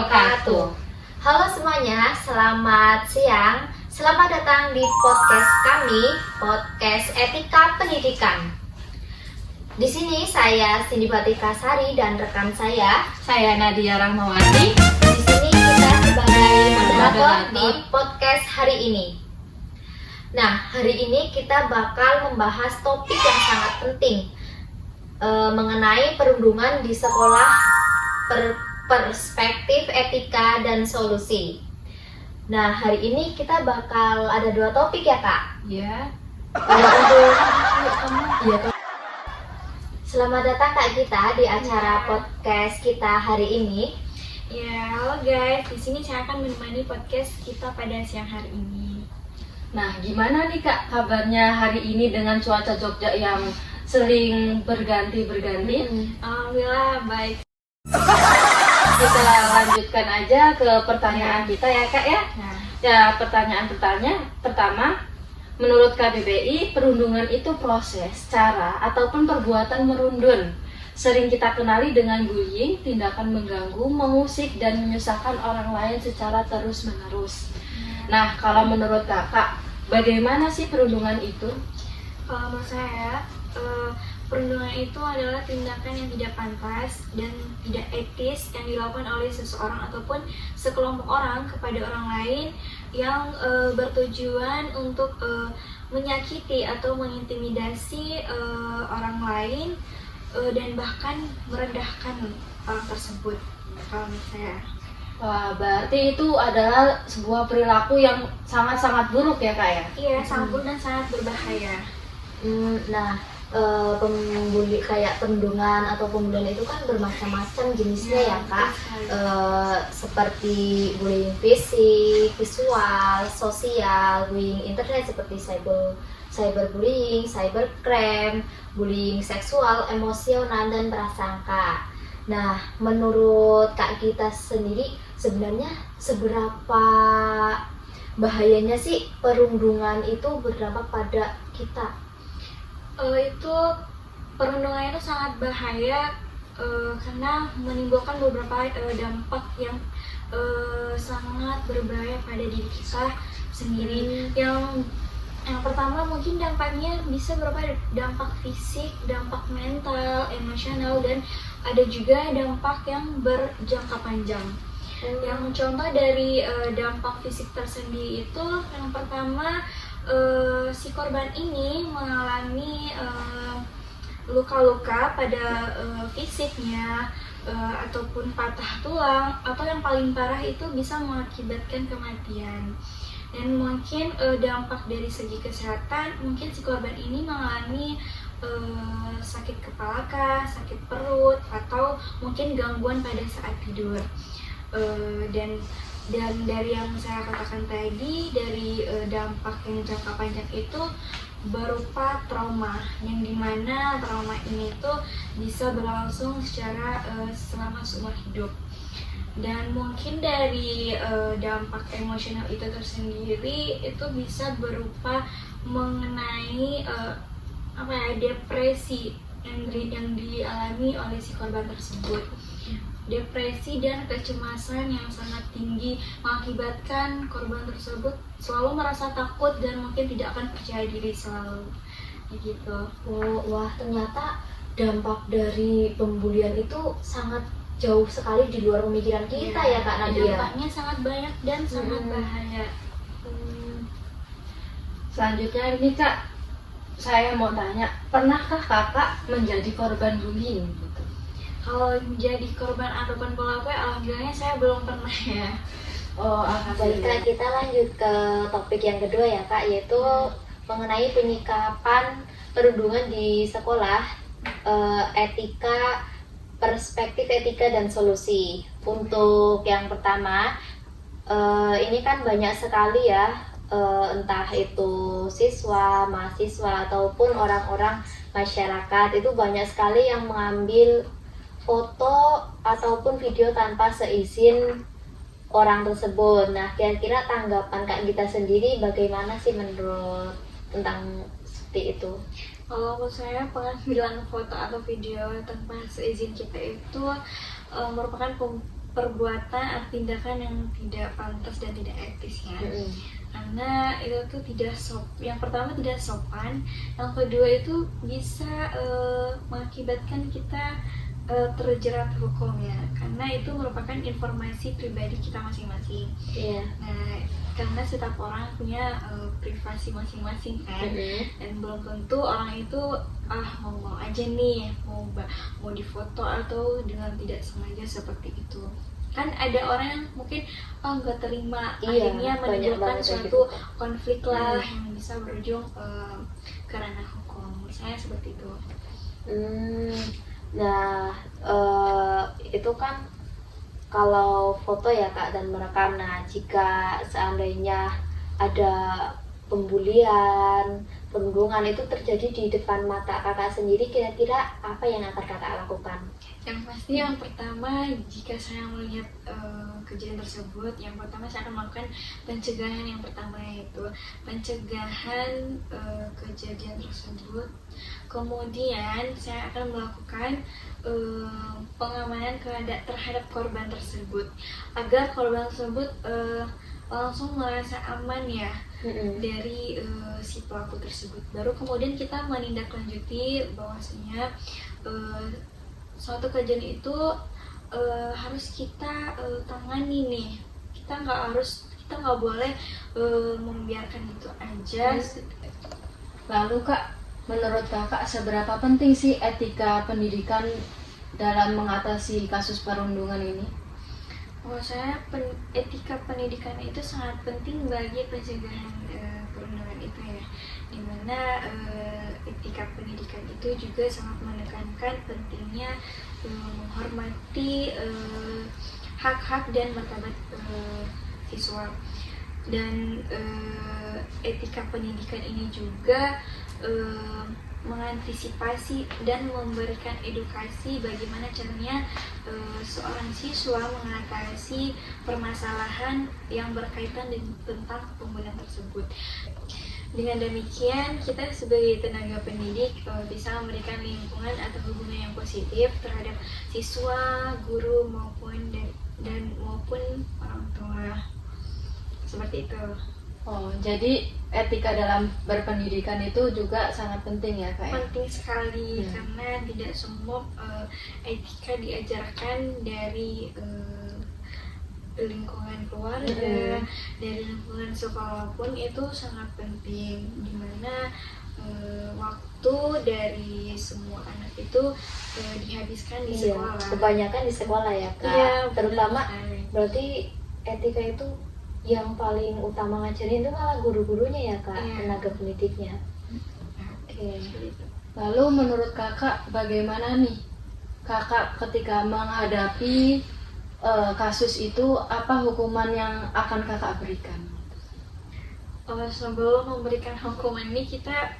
wabarakatuh. Halo semuanya, selamat siang. Selamat datang di podcast kami, podcast Etika Pendidikan. Di sini saya Cindy Batika Sari dan rekan saya Nadia Rahmawati. Di sini kita sebagai moderator di podcast hari ini. Nah, hari ini kita bakal membahas topik yang sangat penting mengenai perundungan di sekolah, perspektif etika dan solusi. Nah, hari ini kita bakal ada 2 topik ya, Kak? Ya. Selamat datang Kak Gita di acara podcast kita hari ini. Ya, halo guys. Di sini saya akan menemani podcast kita pada siang hari ini. Nah, gimana nih Kak kabarnya hari ini dengan cuaca Jogja yang sering berganti-berganti? Alhamdulillah baik. Kita lanjutkan aja ke pertanyaan kita ya Kak ya. Nah, Ya, pertanyaan pertama, menurut KBBI, perundungan itu proses, cara, ataupun perbuatan merundun. Sering kita kenali dengan bullying, tindakan mengganggu, mengusik, dan menyusahkan orang lain secara terus-menerus. Nah, kalau menurut Kakak, bagaimana sih perundungan itu? kalau menurut saya, perundungan itu adalah tindakan yang tidak pantas dan tidak etis yang dilakukan oleh seseorang ataupun sekelompok orang kepada orang lain yang bertujuan untuk menyakiti atau mengintimidasi orang lain dan bahkan merendahkan orang tersebut. Kalau menurut saya. Wah, berarti itu adalah sebuah perilaku yang sangat-sangat buruk ya Kak ya? Iya, sangat buruk dan sangat berbahaya. Nah, kayak perundungan atau pembulian itu kan bermacam-macam jenisnya ya Kak. Seperti bullying fisik, visual, sosial, bullying internet seperti cyberbullying, cybercrime, bullying seksual, emosional, dan prasangka. Nah, menurut Kak Gita sendiri sebenarnya seberapa bahayanya sih perundungan itu berdampak pada kita? Itu perundungan itu sangat bahaya karena menimbulkan beberapa dampak yang sangat berbahaya pada diri kita sendiri. Yang pertama mungkin dampaknya bisa berupa dampak fisik, dampak mental, emosional, dan ada juga dampak yang berjangka panjang. Yang contoh dari dampak fisik tersendiri itu, yang pertama si korban ini mengalami luka-luka pada fisiknya ataupun patah tulang, atau yang paling parah itu bisa mengakibatkan kematian. Dan mungkin dampak dari segi kesehatan, mungkin si korban ini mengalami sakit kepala, sakit perut, atau mungkin gangguan pada saat tidur. Dan dari yang saya katakan tadi, dari dampak yang jangka panjang itu berupa trauma, yang dimana trauma ini tuh bisa berlangsung secara selama seumur hidup. Dan mungkin dari dampak emosional itu tersendiri itu bisa berupa mengenai depresi yang dialami oleh si korban tersebut. Depresi dan kecemasan yang sangat tinggi mengakibatkan korban tersebut selalu merasa takut dan mungkin tidak akan percaya diri selalu, gitu. Wah, ternyata dampak dari pembulian itu sangat jauh sekali di luar pemikiran kita ya Kak Nadia. Dampaknya sangat banyak dan sangat bahaya. Selanjutnya ini Kak, saya mau tanya, pernahkah Kakak menjadi korban bullying? Kalau menjadi korban ataupun pelaku, alhamdulillahnya saya belum pernah ya. Baik Kak, kita lanjut ke topik yang kedua ya Kak, yaitu mengenai penyikapan perundungan di sekolah, etika, perspektif etika dan solusi. Untuk yang pertama, ini kan banyak sekali ya, entah itu siswa, mahasiswa, ataupun orang-orang masyarakat, itu banyak sekali yang mengambil foto ataupun video tanpa seizin orang tersebut. Nah, kira-kira tanggapan Kak Gita sendiri bagaimana sih menurut tentang seperti itu? Kalau menurut saya, pengambilan foto atau video tanpa seizin kita itu merupakan perbuatan atau tindakan yang tidak pantas dan tidak etis ya. Karena itu tuh yang pertama tidak sopan, yang kedua itu bisa mengakibatkan kita terjerat hukum ya, karena itu merupakan informasi pribadi kita masing-masing. Iya. Nah, karena setiap orang punya privasi masing-masing kan, dan belum tentu orang itu mau aja nih mau difoto atau dengan tidak sengaja seperti itu. Kan ada orang yang mungkin nggak terima, akhirnya menimbulkan suatu gitu konflik lah yang bisa berujung ke ranah hukum. Misalnya seperti itu. Nah, itu kan kalau foto ya Kak dan merekam. Nah, jika seandainya ada pembulian, perundungan itu terjadi di depan mata Kakak sendiri, kira-kira apa yang akan Kakak lakukan? Yang pasti yang pertama, jika saya melihat kejadian tersebut, yang pertama saya akan melakukan pencegahan. Yang pertama yaitu pencegahan kejadian tersebut. Kemudian saya akan melakukan pengamanan terhadap korban tersebut, agar korban tersebut langsung merasa aman ya dari si pelaku tersebut. Baru kemudian kita menindaklanjuti bahwasanya suatu kejadian itu harus kita tangani nih. Kita nggak boleh membiarkan itu aja. Lalu Kak, menurut Kakak seberapa penting sih etika pendidikan dalam mengatasi kasus perundungan ini? Menurut saya etika pendidikan itu sangat penting bagi pencegahan perundungan itu ya, dimana etika pendidikan itu juga sangat menekankan pentingnya menghormati hak-hak dan martabat siswa. Dan etika pendidikan ini juga mengantisipasi dan memberikan edukasi bagaimana caranya seorang siswa mengatasi permasalahan yang berkaitan tentang pembulian tersebut. Dengan demikian, kita sebagai tenaga pendidik bisa memberikan lingkungan atau hubungan yang positif terhadap siswa, guru maupun orang tua. Seperti itu. Oh, jadi etika dalam berpendidikan itu juga sangat penting ya Kak? Penting sekali, karena tidak semua etika diajarkan dari lingkungan keluarga, dari lingkungan sekolah pun itu sangat penting, dimana waktu dari semua anak itu dihabiskan di sekolah. Kebanyakan di sekolah ya Kak. Iya, terutama berarti etika itu yang paling utama ngajarin itu malah guru-gurunya ya Kak, tenaga pendidiknya. Oke. Lalu menurut Kakak bagaimana nih Kakak ketika menghadapi kasus itu, apa hukuman yang akan Kakak berikan? Sebelum memberikan hukuman ini kita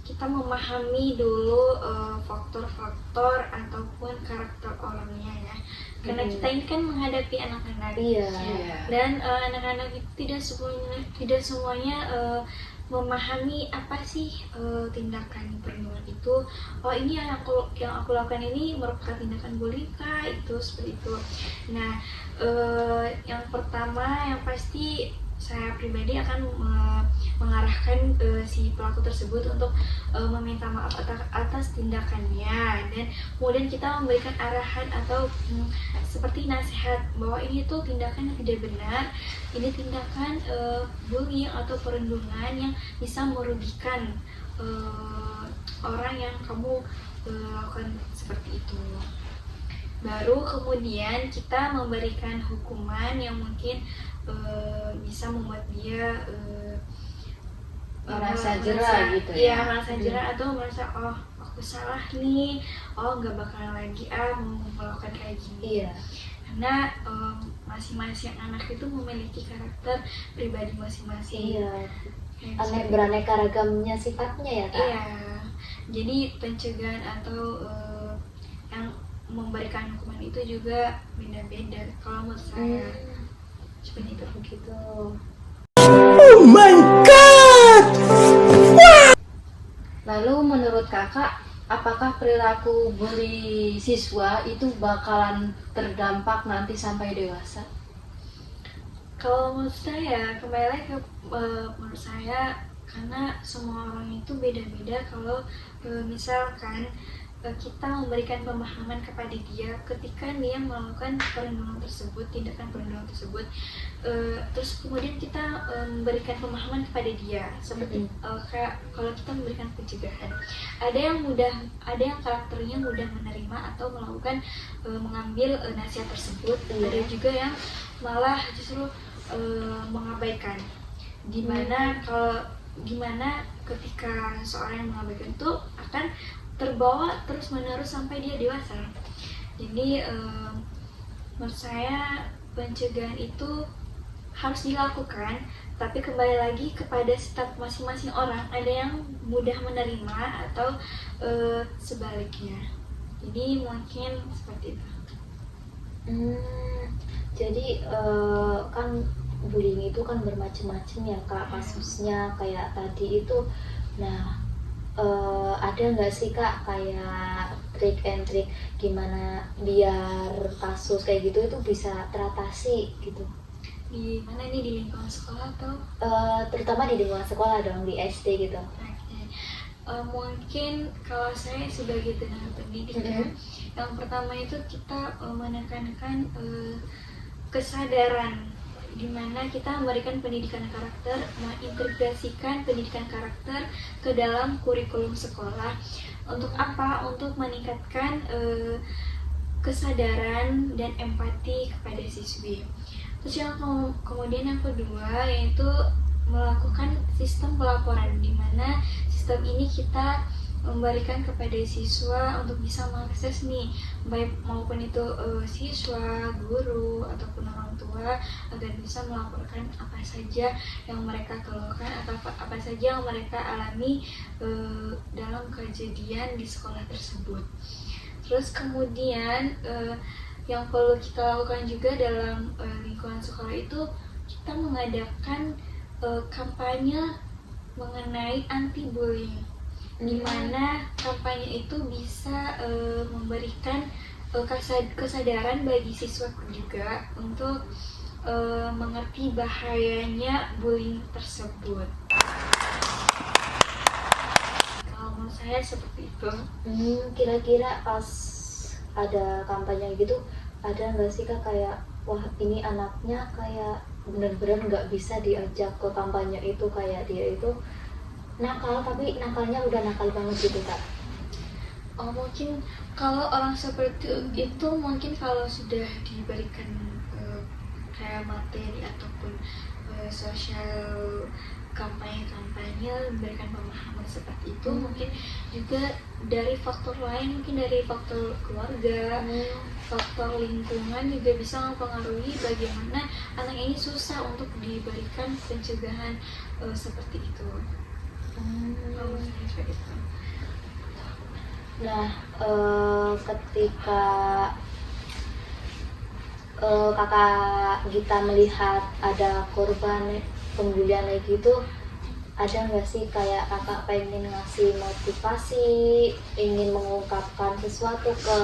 kita memahami dulu faktor-faktor ataupun karakter orangnya ya, karena kita ini kan menghadapi anak-anak. Dan anak-anak itu tidak semuanya memahami apa sih tindakan perundungan itu. Oh, ini yang aku lakukan ini merupakan tindakan bullying kah, itu seperti itu. Nah, yang pertama yang pasti saya pribadi akan mengarahkan si pelaku tersebut untuk meminta maaf atas tindakannya, dan kemudian kita memberikan arahan atau seperti nasihat bahwa ini tuh tindakan yang tidak benar, ini tindakan bullying atau perundungan yang bisa merugikan orang yang kamu lakukan seperti itu. Baru kemudian kita memberikan hukuman yang mungkin bisa membuat dia merasa jerah gitu ya. Iya, merasa jerah atau merasa oh aku salah nih, oh nggak bakalan lagi mau melakukan kayak gini. Karena masing-masing anak itu memiliki karakter pribadi masing-masing. Beraneka ragamnya sifatnya ya Kak. Jadi pencegahan atau yang memberikan hukuman itu juga beda-beda kalau menurut saya. Seperti itu. Begitu. Oh my god! Lalu menurut Kakak apakah perilaku bully siswa itu bakalan terdampak nanti sampai dewasa? Kalau menurut saya, kembali lagi ke menurut saya, karena semua orang itu beda-beda. Kalau misalkan kita memberikan pemahaman kepada dia ketika dia melakukan perundungan tersebut, tindakan perundungan tersebut, terus kemudian kita memberikan pemahaman kepada dia seperti kayak kalau kita memberikan pencegahan, ada yang karakternya mudah menerima atau melakukan mengambil nasihat tersebut, ada juga yang malah justru mengabaikan. Gimana ketika seorang yang mengabaikan itu akan terbawa terus menerus sampai dia dewasa. Jadi menurut saya pencegahan itu harus dilakukan, tapi kembali lagi kepada setiap masing-masing orang, ada yang mudah menerima atau sebaliknya. Jadi mungkin seperti itu. Jadi kan bullying itu kan bermacam-macam ya Kak kasusnya kayak tadi itu. Nah, ada nggak sih Kak kayak trik and trik gimana biar kasus kayak gitu itu bisa teratasi gitu? Di mana nih, di lingkungan sekolah atau? Terutama di lingkungan sekolah dong, di SD gitu. Mungkin kalau saya sebagai tenaga pendidik yang pertama itu kita menekankan kesadaran, di mana kita memberikan pendidikan karakter, mengintegrasikan pendidikan karakter ke dalam kurikulum sekolah. Untuk apa? Untuk meningkatkan kesadaran dan empati kepada siswi. Terus yang kemudian yang kedua yaitu melakukan sistem pelaporan, di mana sistem ini kita memberikan kepada siswa untuk bisa mengakses nih, baik maupun itu siswa, guru, ataupun orang tua, agar bisa melaporkan apa saja yang mereka keluhkan atau apa saja yang mereka alami dalam kejadian di sekolah tersebut. Terus kemudian yang perlu kita lakukan juga dalam lingkungan sekolah itu kita mengadakan kampanye mengenai anti bullying, di mana kampanye itu bisa memberikan kesadaran bagi siswa juga untuk mengerti bahayanya bullying tersebut. Kalau menurut saya seperti itu. Kira-kira pas ada kampanye gitu, ada nggak sih Kak kayak wah ini anaknya kayak benar-benar nggak bisa diajak ke kampanye itu, kayak dia itu nakal tapi nakalnya udah nakal banget gitu Kak? Mungkin kalau orang seperti itu, mungkin kalau sudah diberikan kayak materi ataupun sosial kampanye memberikan pemahaman seperti itu, mungkin juga dari faktor lain, mungkin dari faktor keluarga, faktor lingkungan juga bisa mempengaruhi bagaimana anak ini susah untuk diberikan pencegahan seperti itu. Nah, ketika kakak Gita melihat ada korban pembulian kayak gitu, ada nggak sih kayak kakak pengen ngasih motivasi, ingin mengungkapkan sesuatu ke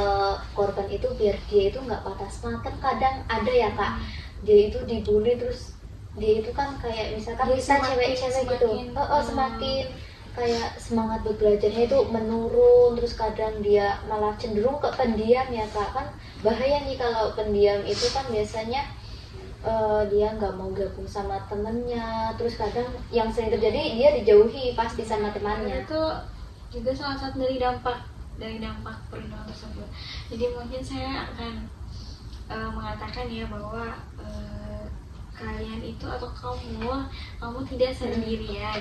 korban itu biar dia itu nggak patah semangat? Kan kadang ada ya Kak, dia itu dibully terus dia itu kan kayak misalkan dia kita cewek-cewek gitu, semakin kayak semangat belajarnya itu menurun, terus kadang dia malah cenderung ke pendiam ya Kak. Kan bahaya nih kalau pendiam itu kan biasanya dia nggak mau gabung sama temennya, terus kadang yang sering terjadi dia dijauhi pasti sama temannya. Itu juga salah satu dari dampak perundungan tersebut. Jadi mungkin saya akan mengatakan ya bahwa kalian itu atau kamu tidak sendirian,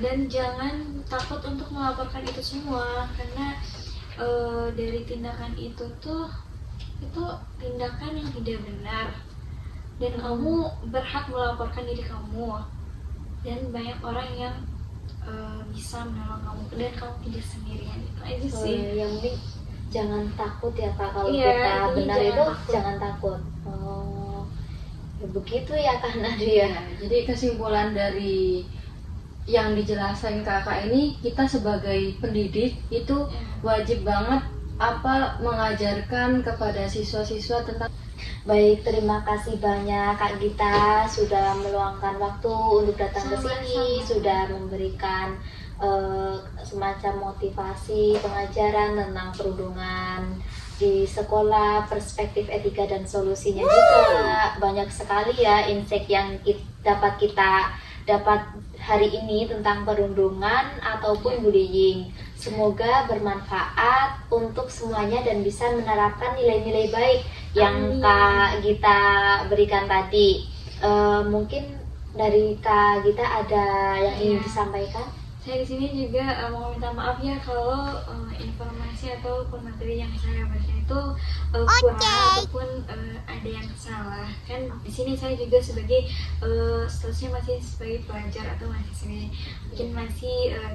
dan jangan takut untuk melaporkan itu semua, karena dari tindakan itu tindakan yang tidak benar, dan kamu berhak melaporkan diri kamu, dan banyak orang yang bisa menolong kamu, dan kamu tidak sendirian. Itu aja sih. Yang penting jangan takut ya Kak, kalau Iya, kita benar itu takut. jangan takut. Ya begitu ya Kak Nadia. Jadi kesimpulan dari yang dijelasin kakak ini, kita sebagai pendidik itu wajib banget mengajarkan kepada siswa-siswa tentang. Baik, terima kasih banyak Kak Gita sudah meluangkan waktu untuk datang ke sini, sudah memberikan semacam motivasi pengajaran tentang perundungan di sekolah, perspektif etika dan solusinya juga. Banyak sekali ya insight yang dapat kita dapat hari ini tentang perundungan ataupun bullying. Semoga bermanfaat untuk semuanya dan bisa menerapkan nilai-nilai baik yang Kak Gita berikan tadi. Mungkin dari Kak Gita ada yang ingin disampaikan? Saya di sini juga mau minta maaf ya kalau informasi atau materi yang saya baca itu kurang ataupun ada yang salah. Kan di sini saya juga sebagai statusnya masih sebagai pelajar atau mahasiswi, mungkin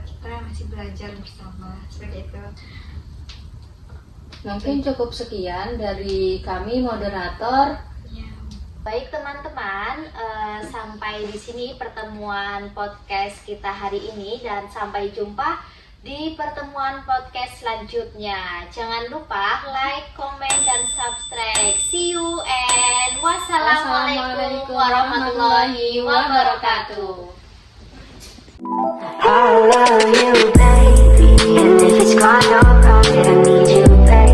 kita masih belajar bersama seperti itu. Mungkin cukup sekian dari kami moderator. Baik teman-teman, sampai di sini pertemuan podcast kita hari ini dan sampai jumpa di pertemuan podcast selanjutnya. Jangan lupa like, comment, dan subscribe. See you and wassalamualaikum warahmatullahi wabarakatuh. I love you, baby, and if it's gone wrong, then I need you, baby.